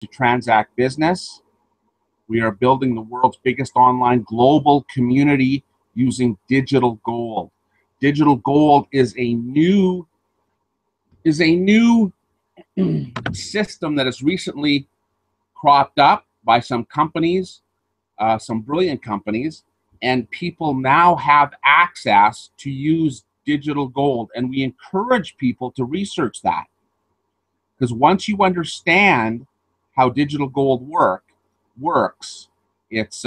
to transact business. We are building the world's biggest online global community using digital gold. Digital gold is a new system that has recently cropped up by some companies, some brilliant companies, and people now have access to use digital gold. And we encourage people to research that, because once you understand how digital gold works, it's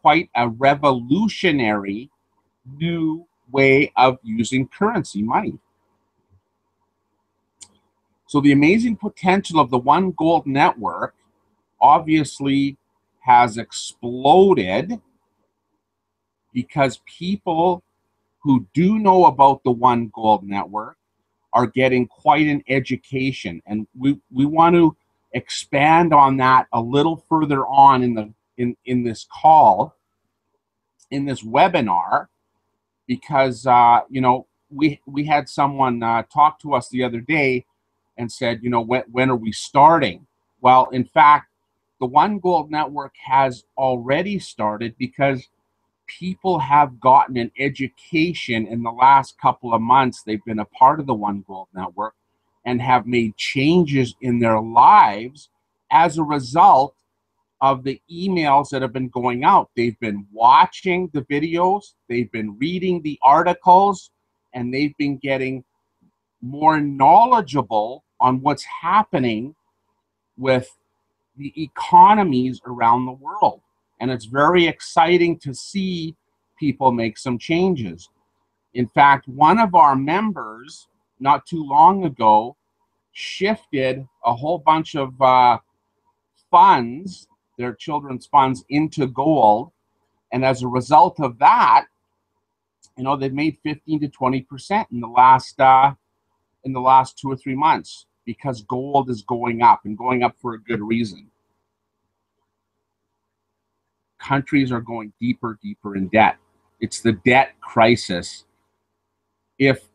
quite a revolutionary new way of using currency, money. So the amazing potential of the One Gold Network obviously has exploded because people who do know about the One Gold Network are getting quite an education. And we want to expand on that a little further on in this call, in this webinar, because we had someone talk to us the other day and said, when are we starting? Well, in fact, the One Gold Network has already started, because people have gotten an education in the last couple of months. They've been a part of the One Gold Network and have made changes in their lives as a result of the emails that have been going out. They've been watching the videos, they've been reading the articles, and they've been getting more knowledgeable on what's happening with the economies around the world. And it's very exciting to see people make some changes. In fact, one of our members not too long ago shifted a whole bunch of funds, their children's funds, into gold. And as a result of that, they've made 15 to 20% in the last 2 or 3 months, because gold is going up, and going up for a good reason. Countries are going deeper in debt. It's the debt crisis. If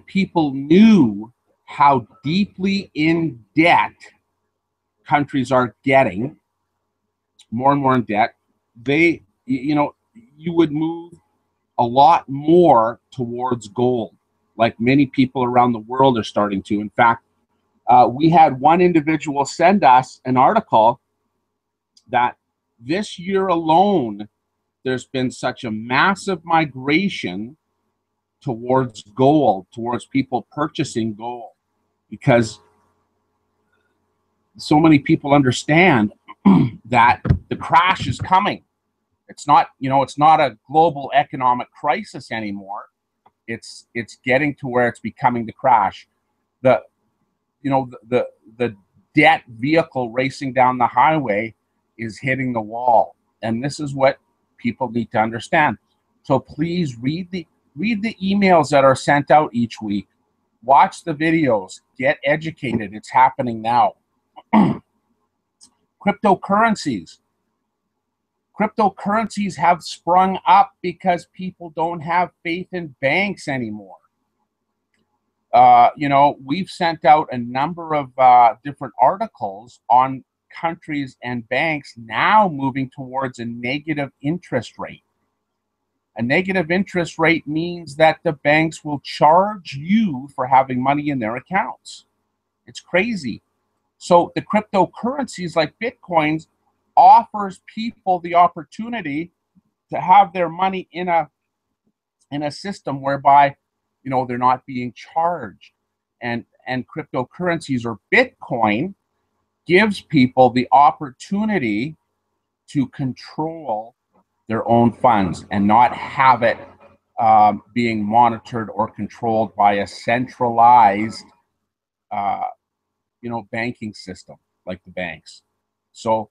people knew how deeply in debt countries are getting, more and more in debt, you would move a lot more towards gold, like many people around the world are starting to. In fact, we had one individual send us an article that this year alone, there's been such a massive migration towards gold, towards people purchasing gold, because so many people understand that the crash is coming. It's not a global economic crisis anymore. It's getting to where it's becoming the crash. The debt vehicle racing down the highway is hitting the wall, and this is what people need to understand. So please read the emails that are sent out each week. Watch the videos. Get educated. It's happening now. Cryptocurrencies. Cryptocurrencies have sprung up because people don't have faith in banks anymore. We've sent out a number of different articles on countries and banks now moving towards a negative interest rate. A negative interest rate means that the banks will charge you for having money in their accounts. It's crazy. So the cryptocurrencies like Bitcoins offers people the opportunity to have their money in a system whereby they're not being charged. And cryptocurrencies, or Bitcoin, gives people the opportunity to control their own funds and not have it being monitored or controlled by a centralized banking system like the banks. So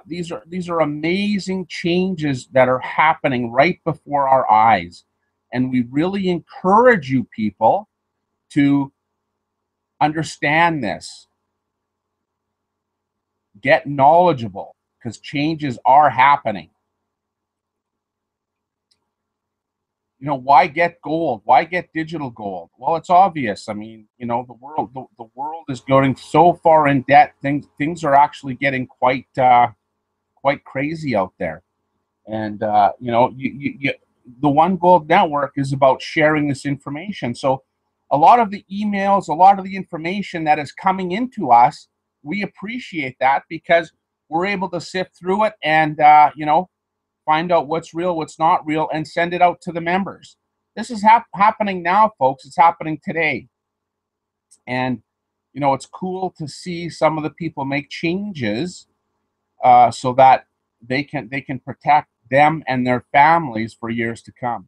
these are amazing changes that are happening right before our eyes, and we really encourage you people to understand this. Get knowledgeable, because changes are happening. why get gold? Why get digital gold? Well, it's obvious. I mean, the world is going so far in debt. Things are actually getting quite crazy out there. And the One Gold Network is about sharing this information. So a lot of the emails, a lot of the information that is coming into us, we appreciate that because we're able to sift through it and find out what's real, what's not real, and send it out to the members. This is happening now, folks. It's happening today. And it's cool to see some of the people make changes so that they can protect them and their families for years to come.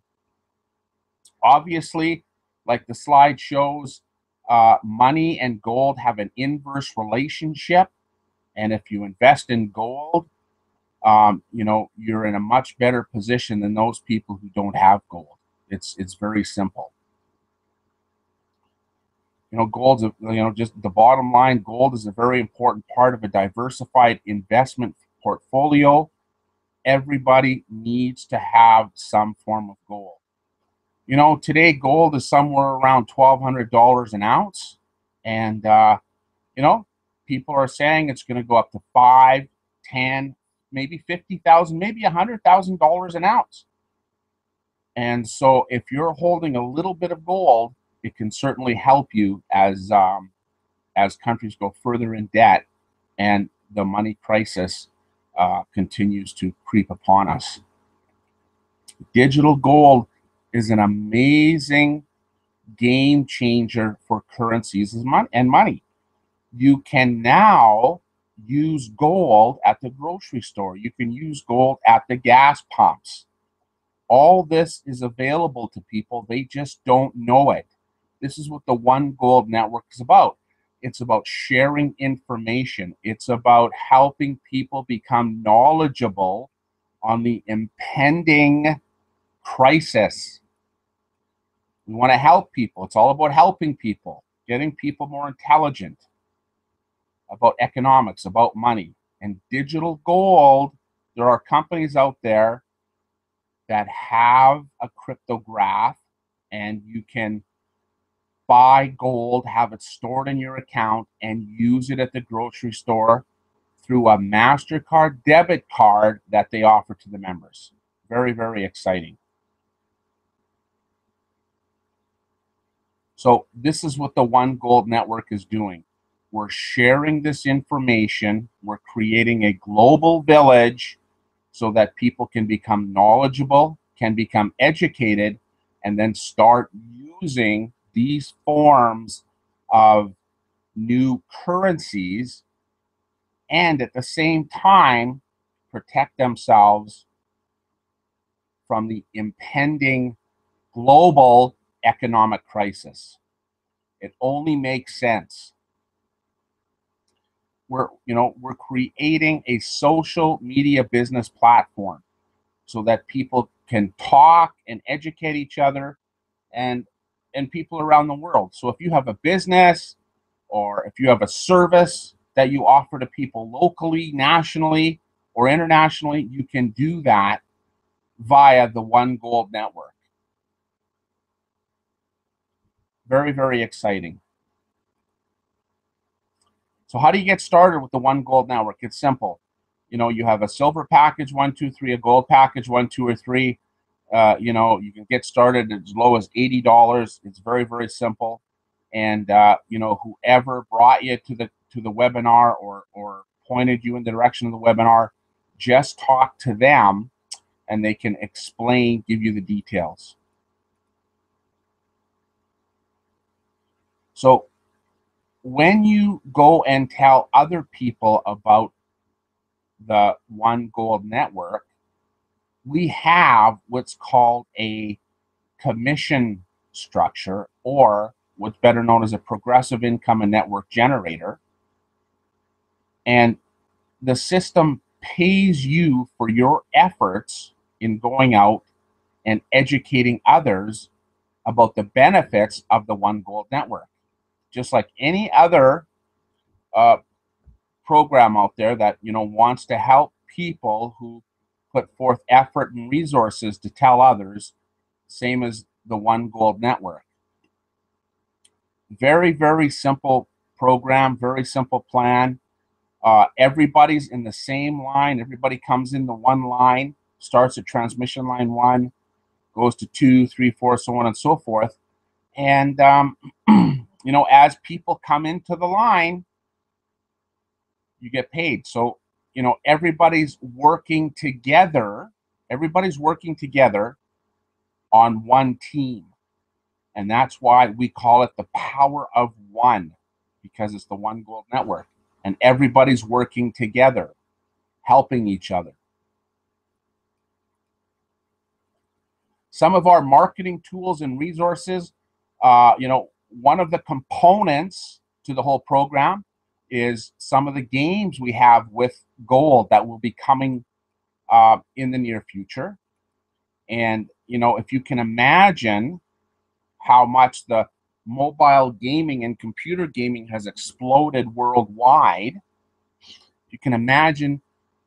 Obviously, like the slide shows, money and gold have an inverse relationship. And if you invest in gold, you're in a much better position than those people who don't have gold. It's very simple. Gold's just the bottom line. Gold is a very important part of a diversified investment portfolio. Everybody needs to have some form of gold. Today gold is somewhere around $1,200 an ounce, and people are saying it's going to go up to 5, 10, maybe 50,000, maybe $100,000 an ounce. And so, if you're holding a little bit of gold, it can certainly help you as countries go further in debt and the money crisis continues to creep upon us. Digital gold is an amazing game changer for currencies and money. You can now use gold at the grocery store. You can use gold at the gas pumps. All this is available to people. They just don't know it. This is what the One Gold Network is about. It's about sharing information. It's about helping people become knowledgeable on the impending crisis. We want to help people. It's all about helping people, getting people more intelligent about economics, about money. And digital gold, there are companies out there that have a cryptograph, and you can buy gold, have it stored in your account, and use it at the grocery store through a MasterCard debit card that they offer to the members. Very, very exciting. So this is what the One Gold Network is doing. We're sharing this information. We're creating a global village so that people can become knowledgeable, can become educated, and then start using these forms of new currencies, and at the same time protect themselves from the impending global economic crisis. It only makes sense. We're creating a social media business platform so that people can talk and educate each other and people around the world. So if you have a business or if you have a service that you offer to people locally, nationally, or internationally, you can do that via the One Gold Network. Very, very exciting. So how do you get started with the One Gold Network? It's simple. You have a silver package, 1, 2, 3, a gold package, 1, 2, or 3. You can get started as low as $80. It's very, very simple. And whoever brought you to the webinar or pointed you in the direction of the webinar, just talk to them and they can explain, give you the details. So when you go and tell other people about the One Gold Network, we have what's called a commission structure, or what's better known as a progressive income and network generator. And the system pays you for your efforts in going out and educating others about the benefits of the One Gold Network. Just like any other program out there that wants to help people who put forth effort and resources to tell others, same as the One Gold Network. Very, very simple program, very simple plan. Everybody's in the same line. Everybody comes in the one line, starts at transmission line 1, goes to 2, 3, 4, so on and so forth. And, you know, as people come into the line, you get paid. So, you know, everybody's working together. Everybody's working together on one team. And that's why we call it the power of one, because it's the One Gold Network. And everybody's working together, helping each other. Some of our marketing tools and resources, you know, one of the components to the whole program is some of the games we have with Gold that will be coming in the near future. And, you know, if you can imagine how much the mobile gaming and computer gaming has exploded worldwide, you can imagine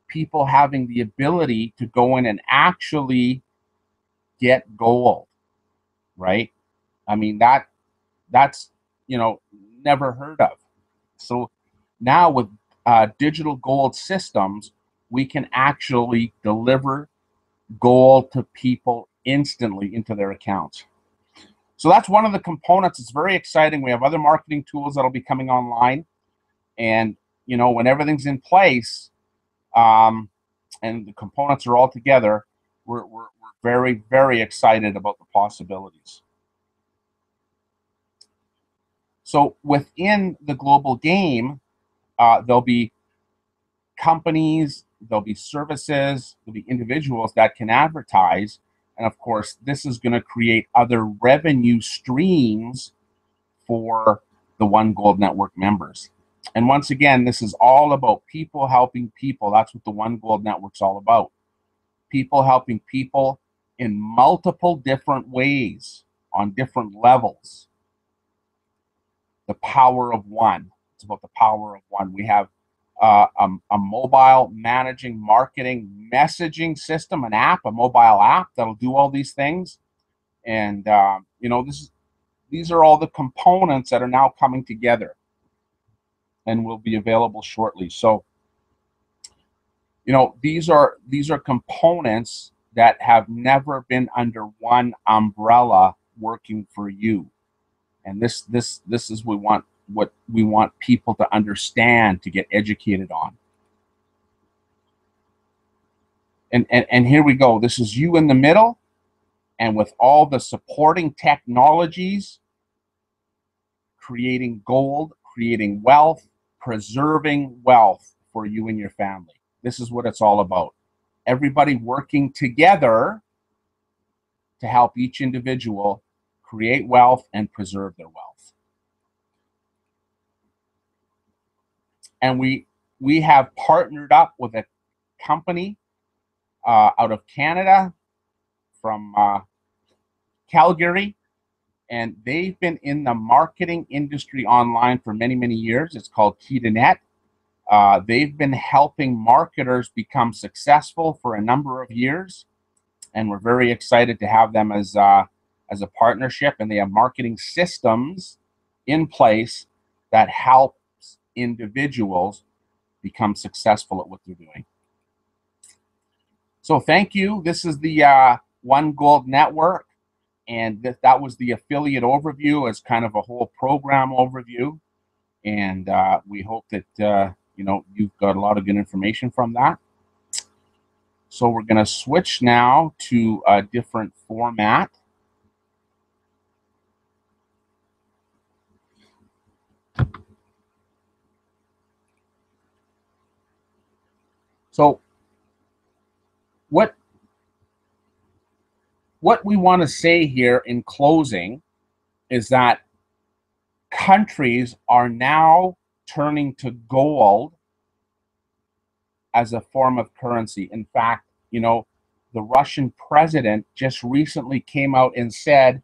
people having the ability to go in and actually get gold, right? I mean, that's, you know, never heard of. So now with digital gold systems, we can actually deliver gold to people instantly into their accounts. So that's one of the components. It's very exciting. We have other marketing tools that'll be coming online. And, you know, when everything's in place and the components are all together, we're very, very excited about the possibilities. So within the global game, there'll be companies, there'll be services, there'll be individuals that can advertise. And of course, this is going to create other revenue streams for the One Gold Network members. And once again, this is all about people helping people. That's what the One Gold Network's all about. People helping people in multiple different ways on different levels. The power of one. It's about the power of one. We have a mobile managing marketing messaging system, an app, a mobile app that'll do all these things. And, you know, these are all the components that are now coming together and will be available shortly. So, you know, these are components that have never been under one umbrella working for you. And this is what we want people to understand, to get educated on. And here we go. This is you in the middle, and with all the supporting technologies, creating gold, creating wealth, preserving wealth for you and your family. This is what it's all about. Everybody working together to help each individual create wealth and preserve their wealth. And we have partnered up with a company out of Canada, from Calgary, and they've been in the marketing industry online for many, many years. It's called KeyToNet. They've been helping marketers become successful for a number of years, and we're very excited to have them as a partnership. And they have marketing systems in place that helps individuals become successful at what they're doing. So thank you. This is the One Gold Network, and that was the affiliate overview as kind of a whole program overview. And we hope that you know, you've got a lot of good information from that. So we're going to switch now to a different format. So what we want to say here in closing is that countries are now turning to gold as a form of currency. In fact, you know, the Russian president just recently came out and said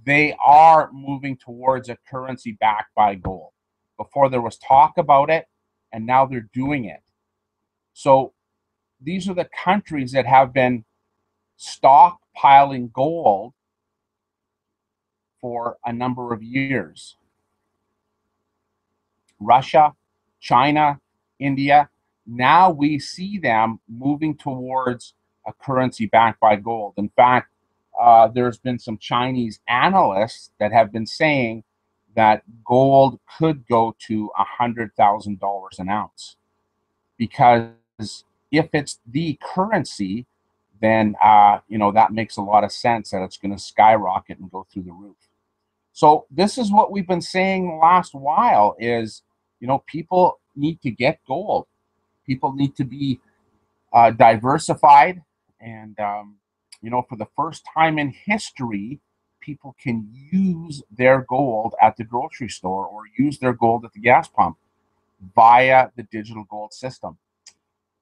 they are moving towards a currency backed by gold. Before there was talk about it, and now they're doing it. So these are the countries that have been stockpiling gold for a number of years. Russia, China, India, now we see them moving towards a currency backed by gold. In fact, there's been some Chinese analysts that have been saying that gold could go to $100,000 an ounce, because if it's the currency, then that makes a lot of sense that it's going to skyrocket and go through the roof. So this is what we've been saying the last while is, people need to get gold. People need to be diversified. And, for the first time in history, people can use their gold at the grocery store or use their gold at the gas pump via the digital gold system.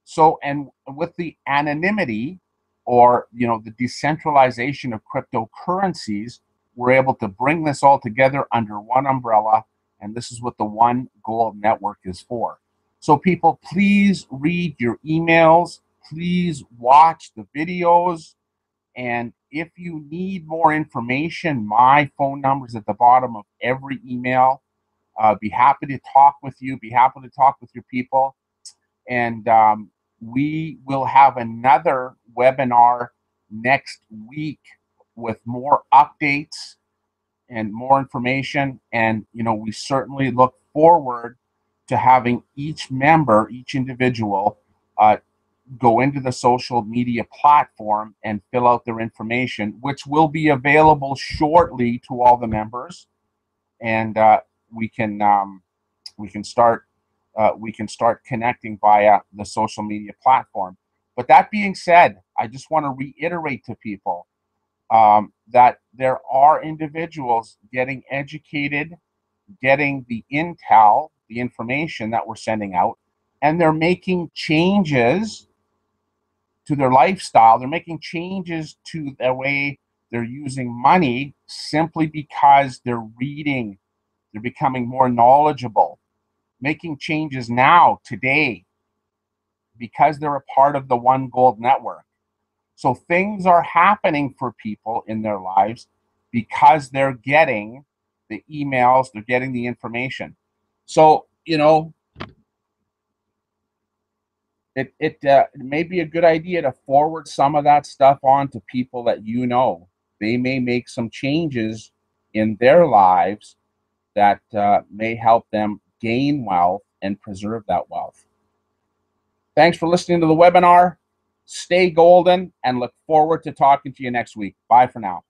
So, and with the anonymity or, the decentralization of cryptocurrencies, we're able to bring this all together under one umbrella. And this is what the One Gold Network is for. So people, please read your emails. Please watch the videos. And if you need more information, my phone number is at the bottom of every email. Be happy to talk with you. Be happy to talk with your people. And we will have another webinar next week with more updates and more information. And, we certainly look forward to having each member, each individual, go into the social media platform and fill out their information, which will be available shortly to all the members. And we can start connecting via the social media platform. But that being said, I just want to reiterate to people that there are individuals getting educated, getting the intel, the information that we're sending out, and they're making changes to their lifestyle. They're making changes to the way they're using money simply because they're reading, they're becoming more knowledgeable, making changes now, today, because they're a part of the One Gold Network. So things are happening for people in their lives because they're getting the emails, they're getting the information. So, it may be a good idea to forward some of that stuff on to people that they may make some changes in their lives that may help them gain wealth and preserve that wealth. Thanks for listening to the webinar. Stay golden and look forward to talking to you next week. Bye for now.